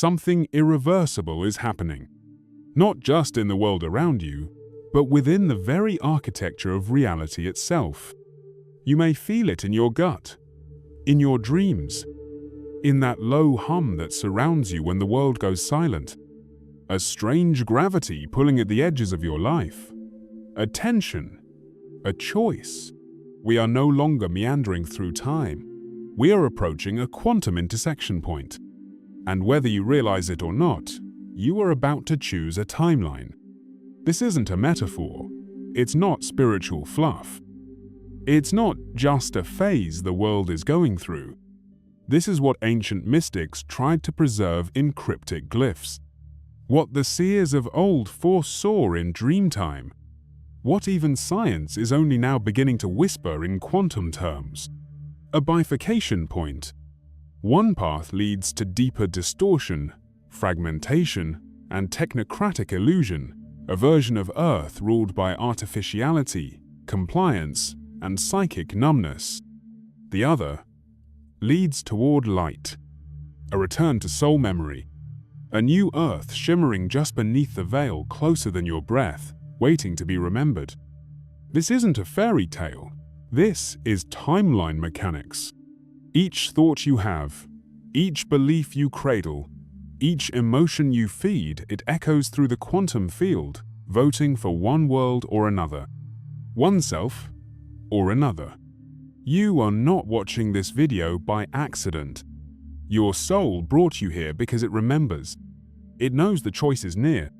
something irreversible is happening. Not just in the world around you, but within the very architecture of reality itself. You may feel it in your gut, in your dreams, in that low hum that surrounds you when the world goes silent. A strange gravity pulling at the edges of your life. A tension, a choice. We are no longer meandering through time. We are approaching a quantum intersection point. And whether you realize it or not, you are about to choose a timeline. This isn't a metaphor. It's not spiritual fluff. It's not just a phase the world is going through. This is what ancient mystics tried to preserve in cryptic glyphs. What the seers of old foresaw in dreamtime. What even science is only now beginning to whisper in quantum terms. A bifurcation point. One path leads to deeper distortion, fragmentation, and technocratic illusion, a version of Earth ruled by artificiality, compliance, and psychic numbness. The other leads toward light, a return to soul memory, a new Earth shimmering just beneath the veil closer than your breath, waiting to be remembered. This isn't a fairy tale. This is timeline mechanics. Each thought you have, each belief you cradle, each emotion you feed, it echoes through the quantum field, voting for one world or another, one self or another. You are not watching this video by accident. Your soul brought you here because it remembers. It knows the choice is near.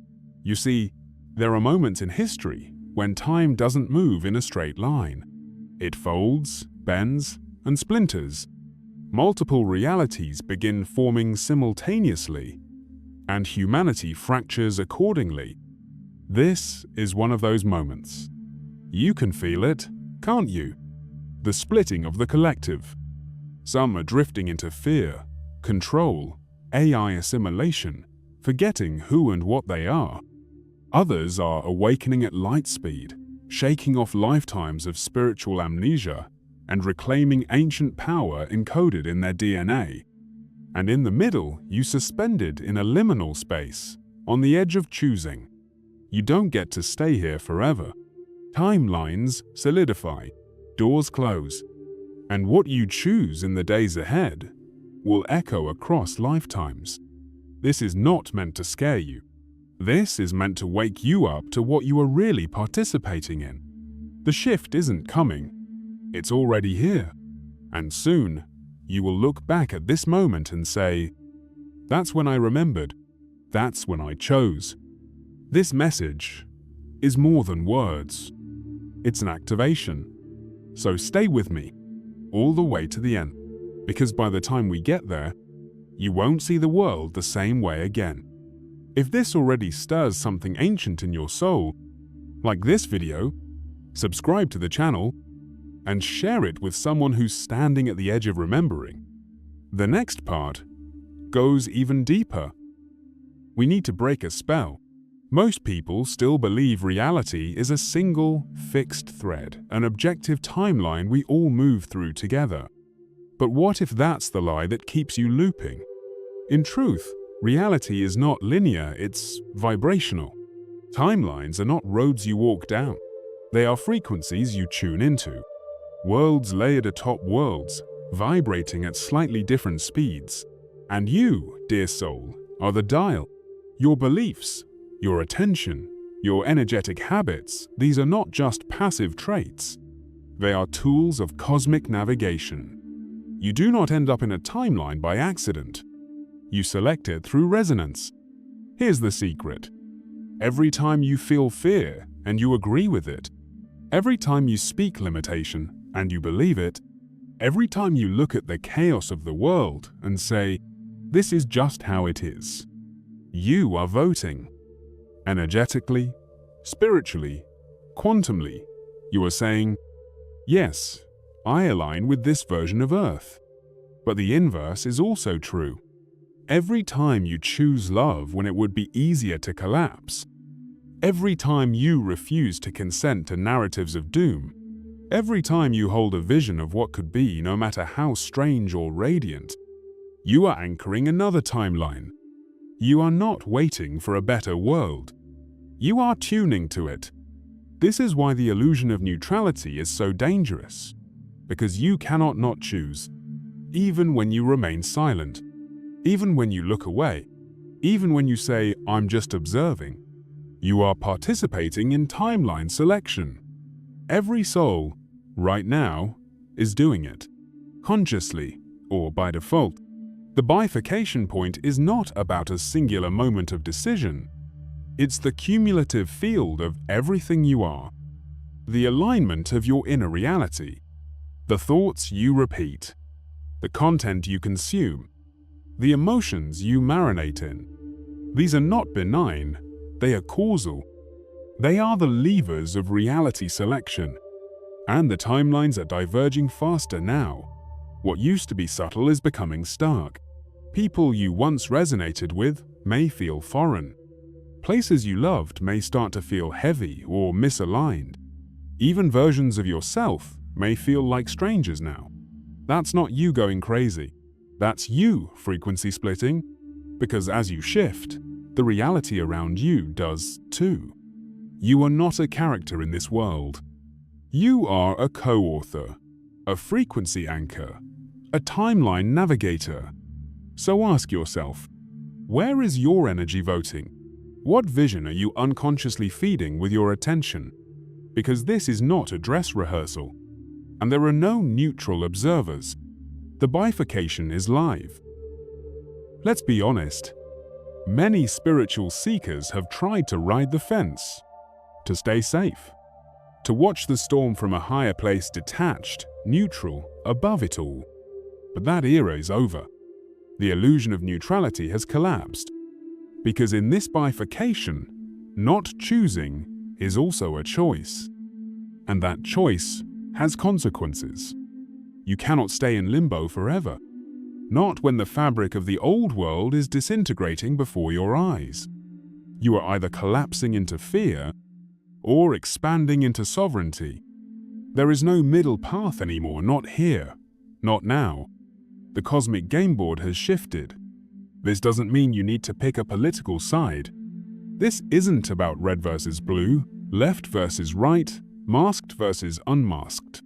You see, there are moments in history when time doesn't move in a straight line. It folds, bends, and splinters. Multiple realities begin forming simultaneously, and humanity fractures accordingly. This is one of those moments. You can feel it, can't you? The splitting of the collective. Some are drifting into fear, control, AI assimilation, forgetting who and what they are. Others are awakening at light speed, shaking off lifetimes of spiritual amnesia and reclaiming ancient power encoded in their DNA. And in the middle, you suspended in a liminal space, on the edge of choosing. You don't get to stay here forever. Timelines solidify, doors close, and what you choose in the days ahead will echo across lifetimes. This is not meant to scare you. This is meant to wake you up to what you are really participating in. The shift isn't coming. It's already here. And soon, you will look back at this moment and say, "That's when I remembered. That's when I chose." This message is more than words. It's an activation. So stay with me, all the way to the end, because by the time we get there, you won't see the world the same way again. If this already stirs something ancient in your soul, like this video, subscribe to the channel and share it with someone who's standing at the edge of remembering. The next part goes even deeper. We need to break a spell. Most people still believe reality is a single, fixed thread, an objective timeline we all move through together. But what if that's the lie that keeps you looping? In truth, reality is not linear, it's vibrational. Timelines are not roads you walk down. They are frequencies you tune into. Worlds layered atop worlds, vibrating at slightly different speeds. And you, dear soul, are the dial. Your beliefs, your attention, your energetic habits, these are not just passive traits. They are tools of cosmic navigation. You do not end up in a timeline by accident. You select it through resonance. Here's the secret. Every time you feel fear and you agree with it, every time you speak limitation and you believe it, every time you look at the chaos of the world and say, "This is just how it is," you are voting. Energetically, spiritually, quantumly, you are saying, "Yes, I align with this version of Earth." But the inverse is also true. Every time you choose love when it would be easier to collapse, every time you refuse to consent to narratives of doom, every time you hold a vision of what could be, no matter how strange or radiant, you are anchoring another timeline, You are not waiting for a better world. You are tuning to it. This is why the illusion of neutrality is so dangerous, because you cannot not choose, even when you remain silent, even when you look away, even when you say, "I'm just observing." You are participating in timeline selection. Every soul, right now, is doing it, consciously or by default. The bifurcation point is not about a singular moment of decision. It's the cumulative field of everything you are, the alignment of your inner reality, the thoughts you repeat, the content you consume, the emotions you marinate in. These are not benign, they are causal. They are the levers of reality selection. And the timelines are diverging faster now. What used to be subtle is becoming stark. People you once resonated with may feel foreign. Places you loved may start to feel heavy or misaligned. Even versions of yourself may feel like strangers now. That's not you going crazy. That's you frequency splitting. Because as you shift, the reality around you does too. You are not a character in this world. You are a co-author, a frequency anchor, a timeline navigator. So ask yourself, where is your energy voting? What vision are you unconsciously feeding with your attention? Because this is not a dress rehearsal, and there are no neutral observers. The bifurcation is live. Let's be honest. Many spiritual seekers have tried to ride the fence, to stay safe, to watch the storm from a higher place detached, neutral, above it all. But that era is over. The illusion of neutrality has collapsed. Because in this bifurcation, not choosing is also a choice. And that choice has consequences. You cannot stay in limbo forever. Not when the fabric of the old world is disintegrating before your eyes. You are either collapsing into fear or expanding into sovereignty. There is no middle path anymore, not here, not now. The cosmic game board has shifted. This doesn't mean you need to pick a political side. This isn't about red versus blue, left versus right, masked versus unmasked.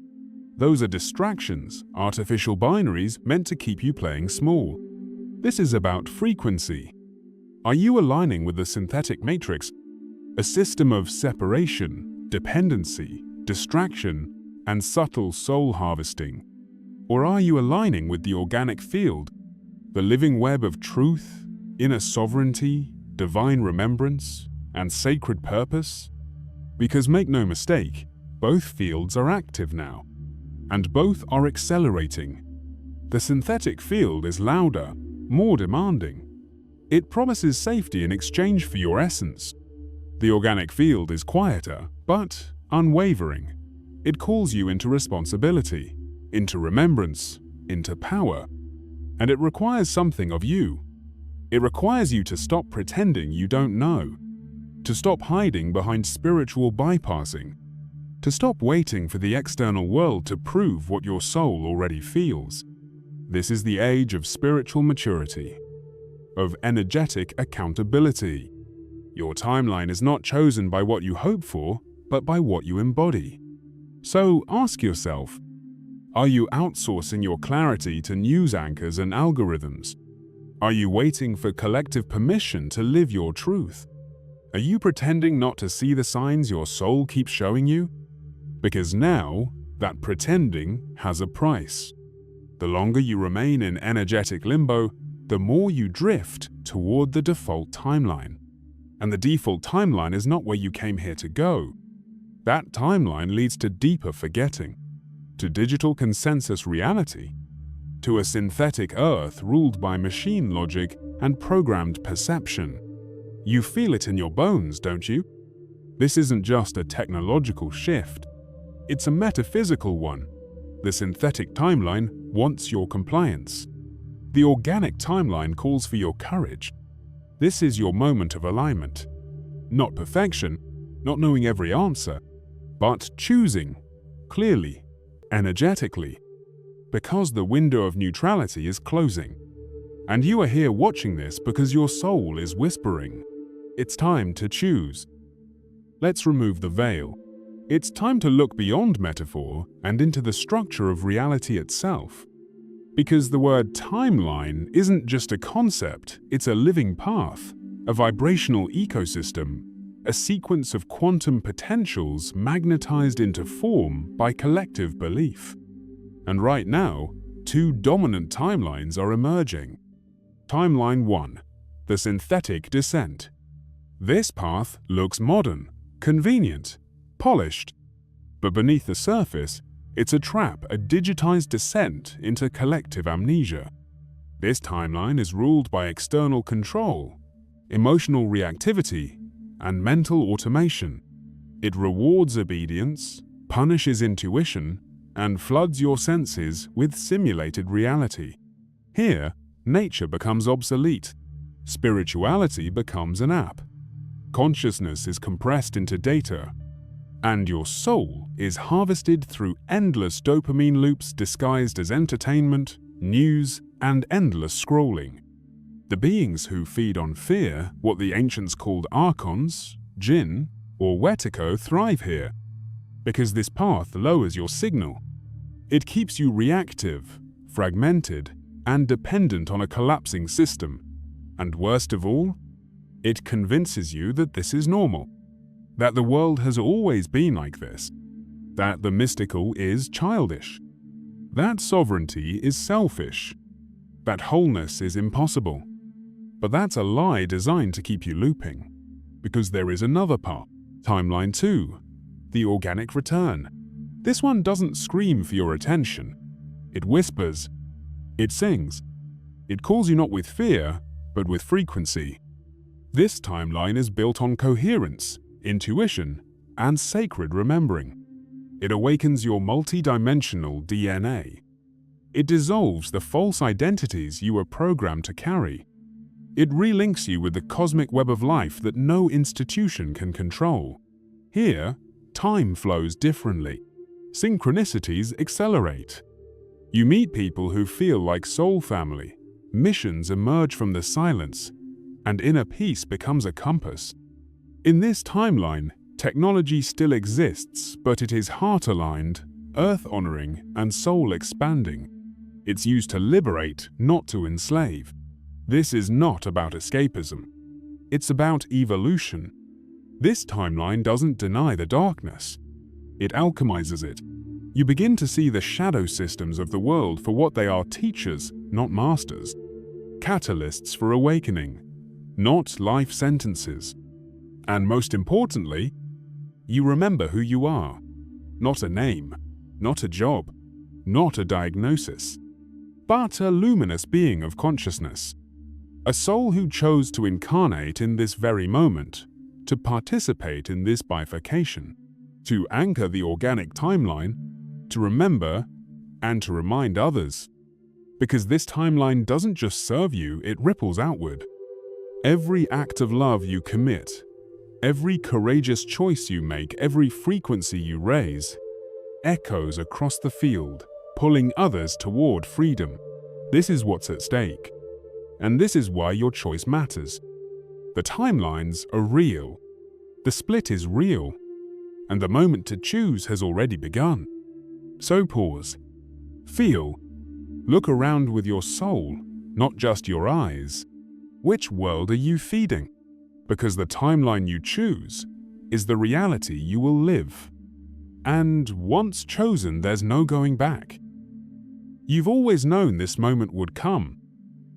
Those are distractions, artificial binaries meant to keep you playing small. This is about frequency. Are you aligning with the synthetic matrix, a system of separation, dependency, distraction, and subtle soul harvesting? Or are you aligning with the organic field, the living web of truth, inner sovereignty, divine remembrance, and sacred purpose? Because make no mistake, both fields are active now. And both are accelerating. The synthetic field is louder, more demanding. It promises safety in exchange for your essence. The organic field is quieter, but unwavering. It calls you into responsibility, into remembrance, into power. And it requires something of you. It requires you to stop pretending you don't know, to stop hiding behind spiritual bypassing, to stop waiting for the external world to prove what your soul already feels. This is the age of spiritual maturity, of energetic accountability. Your timeline is not chosen by what you hope for, but by what you embody. So ask yourself, are you outsourcing your clarity to news anchors and algorithms? Are you waiting for collective permission to live your truth? Are you pretending not to see the signs your soul keeps showing you? Because now, that pretending has a price. The longer you remain in energetic limbo, the more you drift toward the default timeline. And the default timeline is not where you came here to go. That timeline leads to deeper forgetting, to digital consensus reality, to a synthetic earth ruled by machine logic and programmed perception. You feel it in your bones, don't you? This isn't just a technological shift. It's a metaphysical one. The synthetic timeline wants your compliance. The organic timeline calls for your courage. This is your moment of alignment. Not perfection, not knowing every answer, but choosing, clearly, energetically. Because the window of neutrality is closing. And you are here watching this because your soul is whispering. It's time to choose. Let's remove the veil. It's time to look beyond metaphor and into the structure of reality itself. Because the word timeline isn't just a concept, it's a living path, a vibrational ecosystem, a sequence of quantum potentials magnetized into form by collective belief. And right now, two dominant timelines are emerging. Timeline 1, the synthetic descent. This path looks modern, convenient, polished. But beneath the surface, it's a trap, a digitized descent into collective amnesia. This timeline is ruled by external control, emotional reactivity, and mental automation. It rewards obedience, punishes intuition, and floods your senses with simulated reality. Here, nature becomes obsolete. Spirituality becomes an app. Consciousness is compressed into data, and your soul is harvested through endless dopamine loops disguised as entertainment, news, and endless scrolling. The beings who feed on fear, what the ancients called archons, jinn, or wetiko, thrive here, because this path lowers your signal. It keeps you reactive, fragmented, and dependent on a collapsing system. And worst of all, it convinces you that this is normal, that the world has always been like this, that the mystical is childish, that sovereignty is selfish, that wholeness is impossible. But that's a lie designed to keep you looping, because there is another path. Timeline 2, the organic return. This one doesn't scream for your attention. It whispers. It sings. It calls you not with fear, but with frequency. This timeline is built on coherence, intuition, and sacred remembering. It awakens your multi-dimensional DNA. It dissolves the false identities you were programmed to carry. It relinks you with the cosmic web of life that no institution can control. Here, time flows differently. Synchronicities accelerate. You meet people who feel like soul family. Missions emerge from the silence, and inner peace becomes a compass. In this timeline, technology still exists, but it is heart-aligned, earth-honoring, and soul-expanding. It's used to liberate, not to enslave. This is not about escapism. It's about evolution. This timeline doesn't deny the darkness. It alchemizes it. You begin to see the shadow systems of the world for what they are: teachers, not masters. Catalysts for awakening, not life sentences. And most importantly, you remember who you are. Not a name, not a job, not a diagnosis, but a luminous being of consciousness. A soul who chose to incarnate in this very moment, to participate in this bifurcation, to anchor the organic timeline, to remember and to remind others. Because this timeline doesn't just serve you, it ripples outward. Every act of love you commit, every courageous choice you make, every frequency you raise, echoes across the field, pulling others toward freedom. This is what's at stake. And this is why your choice matters. The timelines are real. The split is real. And the moment to choose has already begun. So pause. Feel. Look around with your soul, not just your eyes. Which world are you feeding? Because the timeline you choose is the reality you will live. And once chosen, there's no going back. You've always known this moment would come.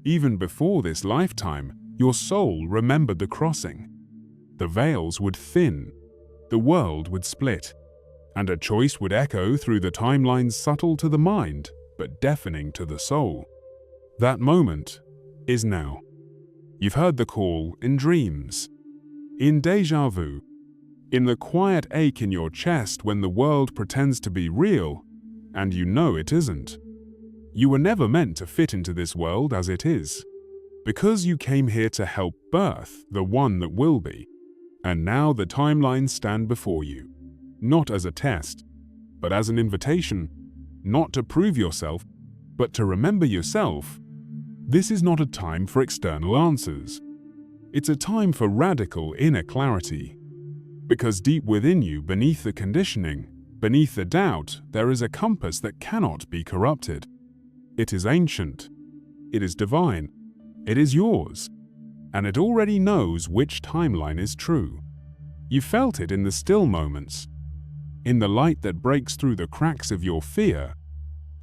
Even before this lifetime, your soul remembered the crossing. The veils would thin, the world would split, and a choice would echo through the timelines, subtle to the mind, but deafening to the soul. That moment is now. You've heard the call in dreams, in déjà vu, in the quiet ache in your chest when the world pretends to be real, and you know it isn't. You were never meant to fit into this world as it is, because you came here to help birth the one that will be. And now the timelines stand before you, not as a test, but as an invitation, not to prove yourself, but to remember yourself, This is not a time for external answers. It's a time for radical inner clarity. Because deep within you, beneath the conditioning, beneath the doubt, there is a compass that cannot be corrupted. It is ancient. It is divine. It is yours. And it already knows which timeline is true. You felt it in the still moments, in the light that breaks through the cracks of your fear,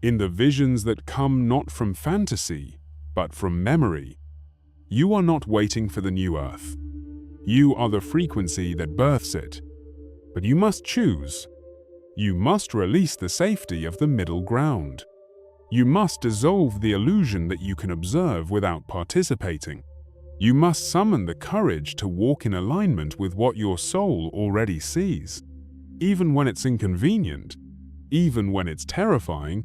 in the visions that come not from fantasy, but from memory. You are not waiting for the new earth. You are the frequency that births it. But you must choose. You must release the safety of the middle ground. You must dissolve the illusion that you can observe without participating. You must summon the courage to walk in alignment with what your soul already sees. Even when it's inconvenient, even when it's terrifying,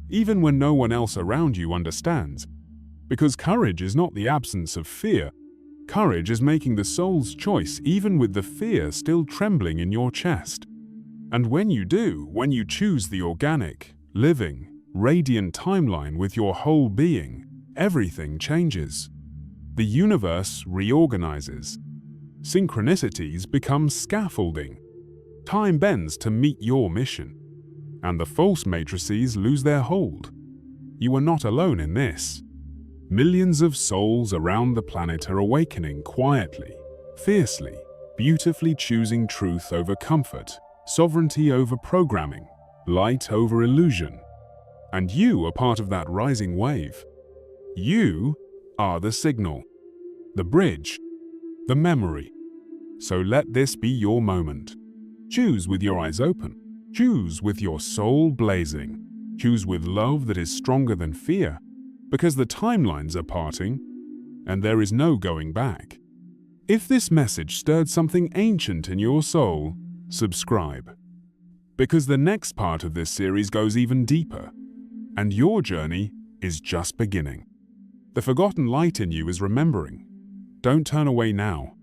even when no one else around you understands. Because courage is not the absence of fear. Courage is making the soul's choice even with the fear still trembling in your chest. And when you do, when you choose the organic, living, radiant timeline with your whole being, everything changes. The universe reorganizes. Synchronicities become scaffolding. Time bends to meet your mission. And the false matrices lose their hold. You are not alone in this. Millions of souls around the planet are awakening quietly, fiercely, beautifully choosing truth over comfort, sovereignty over programming, light over illusion. And you are part of that rising wave. You are the signal, the bridge, the memory. So let this be your moment. Choose with your eyes open. Choose with your soul blazing. Choose with love that is stronger than fear, because the timelines are parting, and there is no going back. If this message stirred something ancient in your soul, subscribe. Because the next part of this series goes even deeper, and your journey is just beginning. The forgotten light in you is remembering. Don't turn away now.